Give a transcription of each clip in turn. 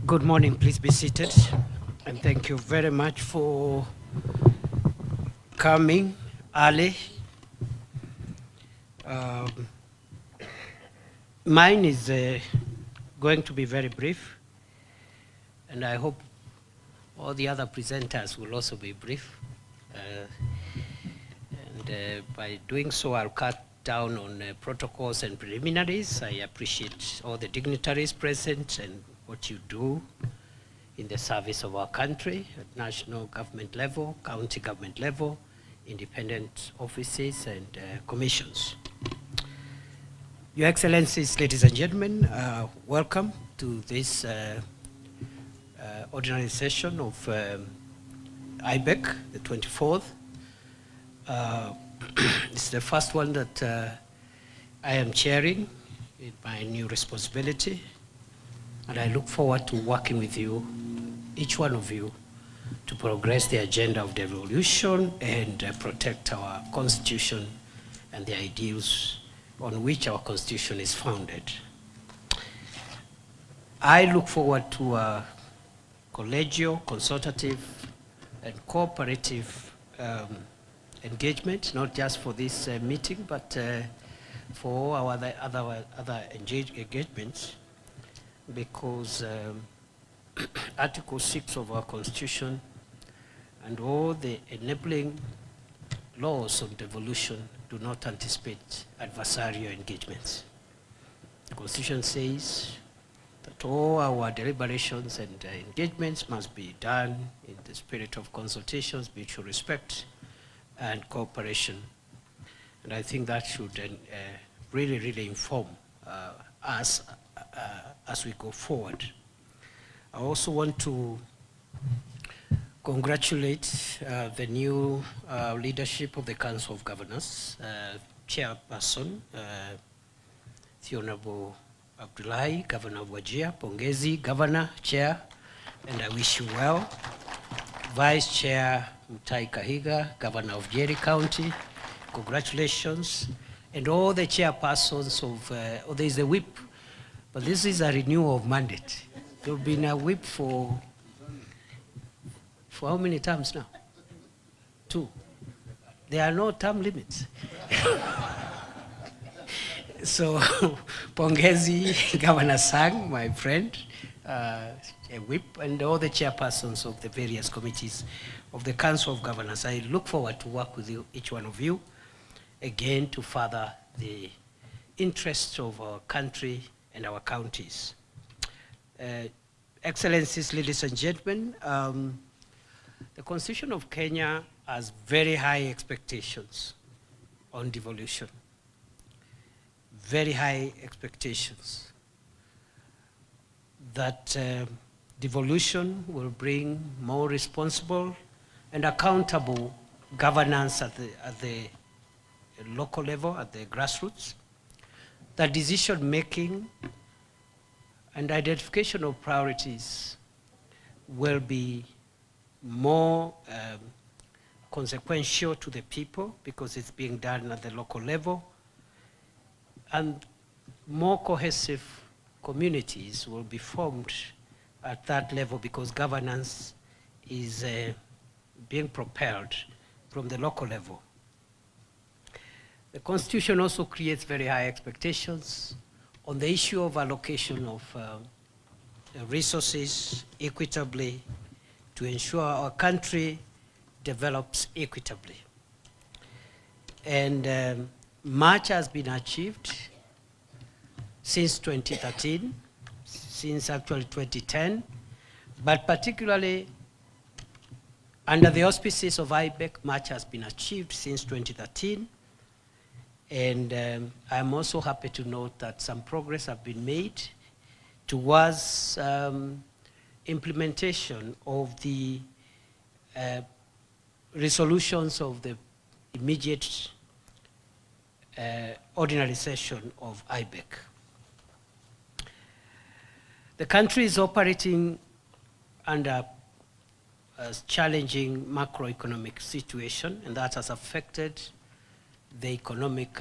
Good morning, please be seated. And thank you very much for coming early. Mine is going to be very brief, and I hope all the other presenters will also be brief. By doing so, I'll cut down on protocols and preliminaries. I appreciate all the dignitaries present and what you do in the service of our country at national government level, county government level, independent offices and commissions. Your Excellencies, ladies and gentlemen, welcome to this ordinary session of Iebc, the 24th. It's the first one that I am chairing in my new responsibility, and I look forward to working with you, each one of you, to progress the agenda of devolution and protect our constitution and the ideals on which our constitution is founded. I look forward to a collegial, consultative, and cooperative engagement, not just for this meeting, but for our other engagements, because Article 6 of our Constitution and all the enabling laws of devolution do not anticipate adversarial engagements. The Constitution says that all our deliberations and engagements must be done in the spirit of consultations, mutual respect, and cooperation. And I think that should really inform us as we go forward. I also want to congratulate the new leadership of the Council of Governors, Chairperson, the Honorable Abdullahi, Governor of Wajir, Pongezi, Governor, Chair, and I wish you well. Vice Chair Mutai Kahiga, Governor of Jerry County, congratulations. And all the chairpersons of, there is a whip, but this is a renewal of mandate. There have been a whip for how many terms now? 2. There are no term limits. So, Pongezi, Governor Sang, my friend, a whip, and all the chairpersons of the various committees of the Council of Governors. I look forward to work with you, each one of you, again to further the interests of our country and our counties. Excellencies, ladies and gentlemen, the Constitution of Kenya has very high expectations on devolution. Very high expectations that devolution will bring more responsible and accountable governance at the local level, at the grassroots, that decision-making and identification of priorities will be more consequential to the people because it's being done at the local level, and more cohesive communities will be formed at that level because governance is being propelled from the local level. The Constitution also creates very high expectations on the issue of allocation of resources equitably to ensure our country develops equitably. And much has been achieved since 2013, since actually 2010, but particularly under the auspices of Iebc, much has been achieved since 2013. And I'm also happy to note that some progress have been made towards implementation of the resolutions of the immediate ordinary session of Iebc. The country is operating under a challenging macroeconomic situation, and that has affected the economic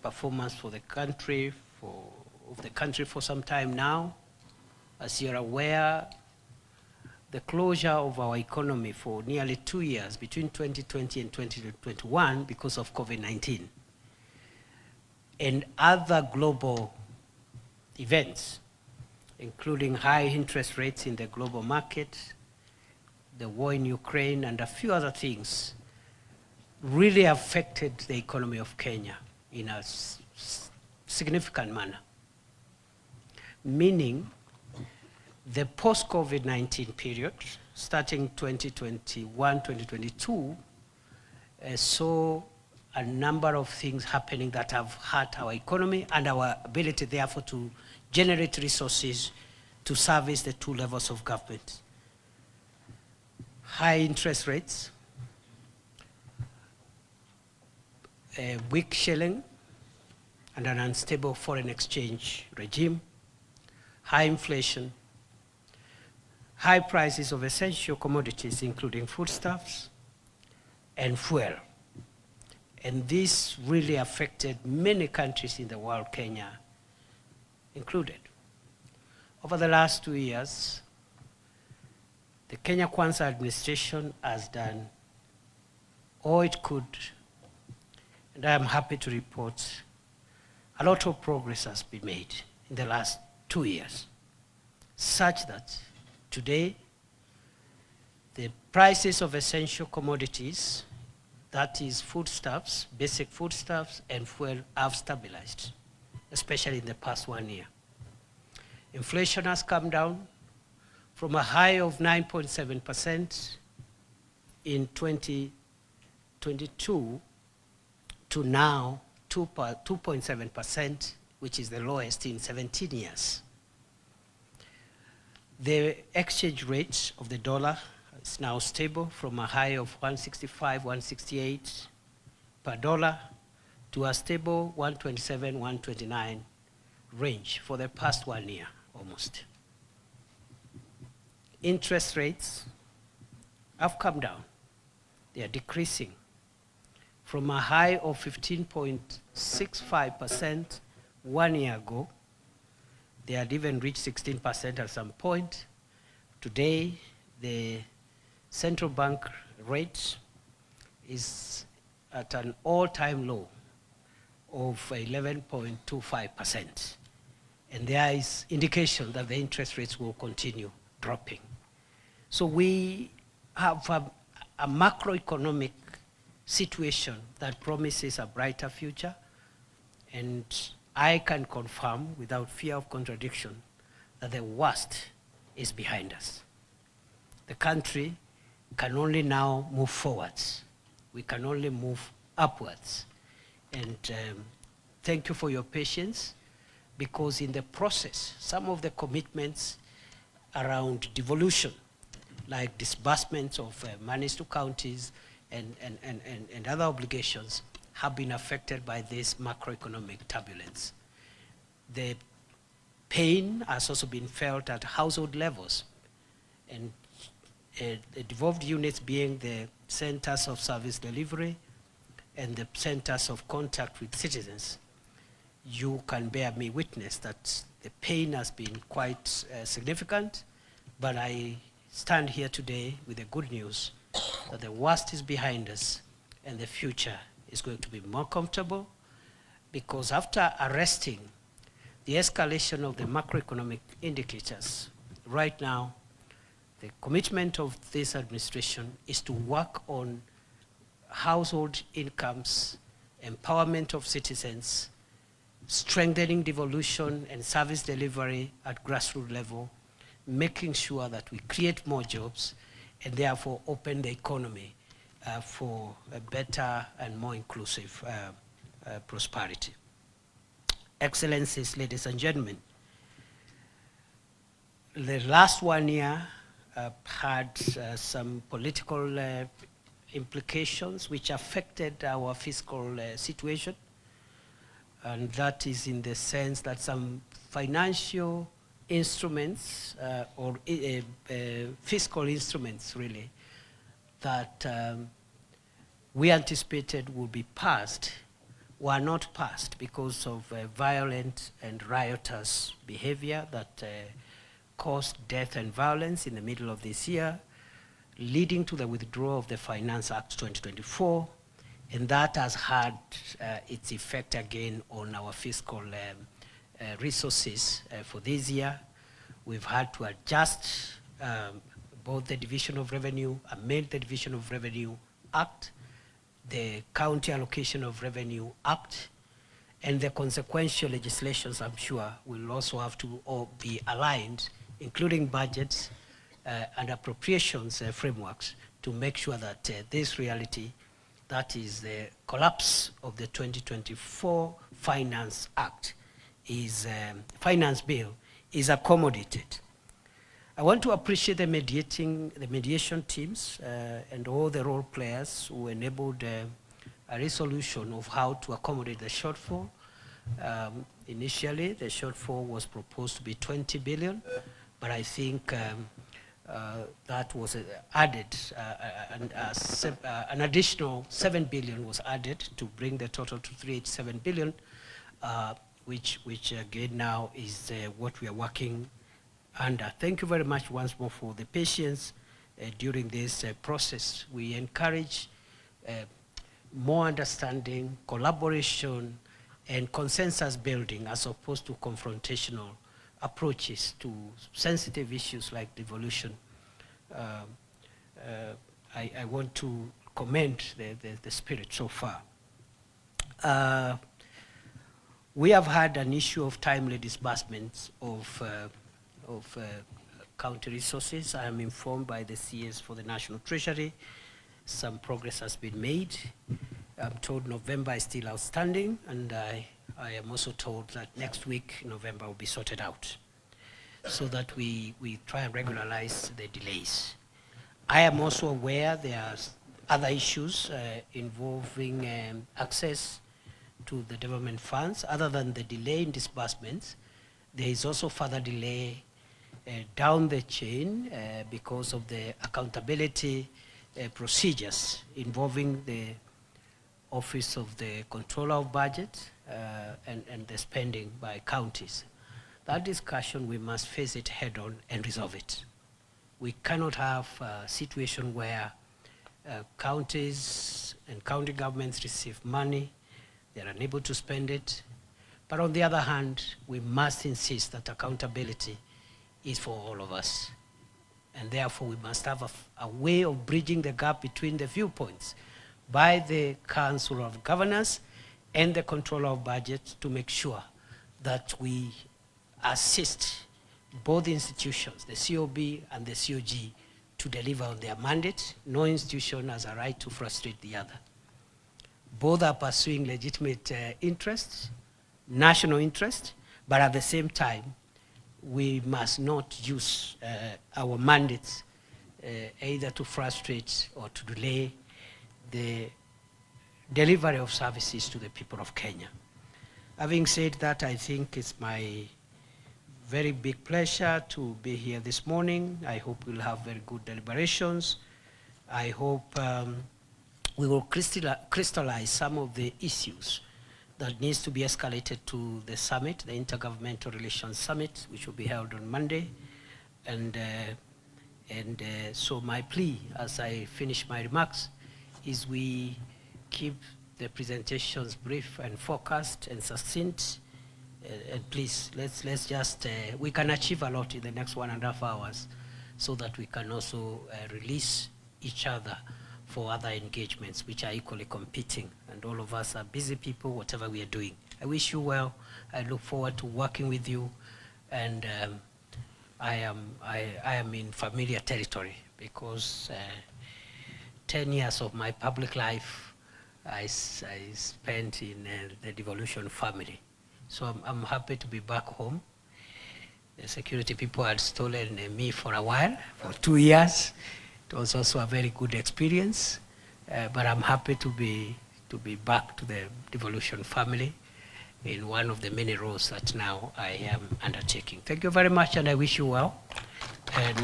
performance for the country, for some time now. As you're aware, the closure of our economy for nearly 2 years, between 2020 and 2021, because of COVID-19, and other global events, including high interest rates in the global market, the war in Ukraine, and a few other things, really affected the economy of Kenya in a significant manner. Meaning, the post-COVID-19 period, starting 2021, 2022, saw a number of things happening that have hurt our economy and our ability, therefore, to generate resources to service the two levels of government. High interest rates, a weak shilling, and an unstable foreign exchange regime, high inflation, high prices of essential commodities, including foodstuffs and fuel. And this really affected many countries in the world, Kenya included. Over the last 2 years, the Kenya Kwanza administration has done all it could, and I am happy to report a lot of progress has been made in the last 2 years, such that today the prices of essential commodities, that is foodstuffs, basic foodstuffs and fuel, have stabilized, especially in the past 1 year. Inflation has come down from a high of 9.7% in 2022 to now 2.7%, which is the lowest in 17 years. The exchange rate of the dollar is now stable from a high of 165, 168 per dollar to a stable 127, 129 range for the past 1 year almost. Interest rates have come down. They are decreasing from a high of 15.65% 1 year ago. They had even reached 16% at some point. Today, the central bank rate is at an all-time low of 11.25%. And there is indication that the interest rates will continue dropping. So we have a macroeconomic situation that promises a brighter future, and I can confirm without fear of contradiction that the worst is behind us. The country can only now move forwards. We can only move upwards. And thank you for your patience, because in the process, some of the commitments around devolution, like disbursements of monies to counties and other obligations, have been affected by this macroeconomic turbulence. The pain has also been felt at household levels, and the devolved units being the centers of service delivery and the centers of contact with citizens. You can bear me witness that the pain has been quite significant, but I stand here today with the good news that the worst is behind us and the future is going to be more comfortable, because after arresting the escalation of the macroeconomic indicators, right now, the commitment of this administration is to work on household incomes, empowerment of citizens, strengthening devolution and service delivery at grassroots level, making sure that we create more jobs and therefore open the economy for a better and more inclusive prosperity. Excellencies, ladies and gentlemen, the last 1 year had some political implications which affected our fiscal situation, and that is in the sense that some financial instruments or fiscal instruments really that we anticipated would be passed were not passed because of violent and riotous behavior that caused death and violence in the middle of this year, leading to the withdrawal of the Finance Act 2024, and that has had its effect again on our fiscal resources for this year. We've had to adjust both the Division of Revenue, amend the Division of Revenue Act, the County Allocation of Revenue Act, and the consequential legislations, I'm sure, will also have to all be aligned, including budgets and appropriations frameworks, to make sure that this reality, that is the collapse of the 2024 Finance Act, Finance Bill, is accommodated. I want to appreciate the mediation teams and all the role players who enabled a resolution of how to accommodate the shortfall. Initially, the shortfall was proposed to be 20 billion, but I think that was added, an additional 7 billion was added to bring the total to 387 billion, which again now is what we are working under. Thank you very much once more for the patience during this process. We encourage more understanding, collaboration, and consensus building as opposed to confrontational approaches to sensitive issues like devolution. I want to commend the spirit so far. We have had an issue of timely disbursements of county resources. I am informed by the CS for the National Treasury. Some progress has been made. I'm told November is still outstanding, and I am also told that next week, November, will be sorted out, so that we try and regularize the delays. I am also aware there are other issues involving access to the development funds. Other than the delay in disbursements, there is also further delay down the chain because of the accountability procedures involving the Office of the Controller of Budget and the spending by counties. That discussion, we must face it head on and resolve it. We cannot have a situation where counties and county governments receive money, they're unable to spend it, but on the other hand, we must insist that accountability is for all of us. And therefore, we must have a way of bridging the gap between the viewpoints by the Council of Governors and the Controller of Budget to make sure that we assist both institutions, the COB and the COG, to deliver on their mandate. No institution has a right to frustrate the other. Both are pursuing legitimate interests, national interest, but at the same time, we must not use our mandates either to frustrate or to delay the delivery of services to the people of Kenya. Having said that, I think it's my very big pleasure to be here this morning. I hope we'll have very good deliberations. I hope we will crystallize some of the issues that needs to be escalated to the summit, the Intergovernmental Relations Summit, which will be held on Monday. And so my plea, as I finish my remarks, is we keep the presentations brief and focused and succinct. And please, let's just, we can achieve a lot in the next 1.5 hours so that we can also release each other for other engagements which are equally competing. And all of us are busy people, whatever we are doing. I wish you well. I look forward to working with you. And I am in familiar territory because 10 years of my public life I spent in the devolution family. So I'm happy to be back home. The security people had stolen me for a while, for 2 years. It was also a very good experience, but I'm happy to be back to the devolution family in one of the many roles that now I am undertaking. Thank you very much, and I wish you well. And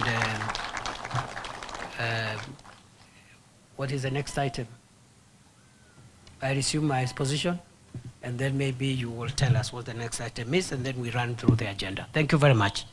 what is the next item? I resume my position, and then maybe you will tell us what the next item is, and then we run through the agenda. Thank you very much.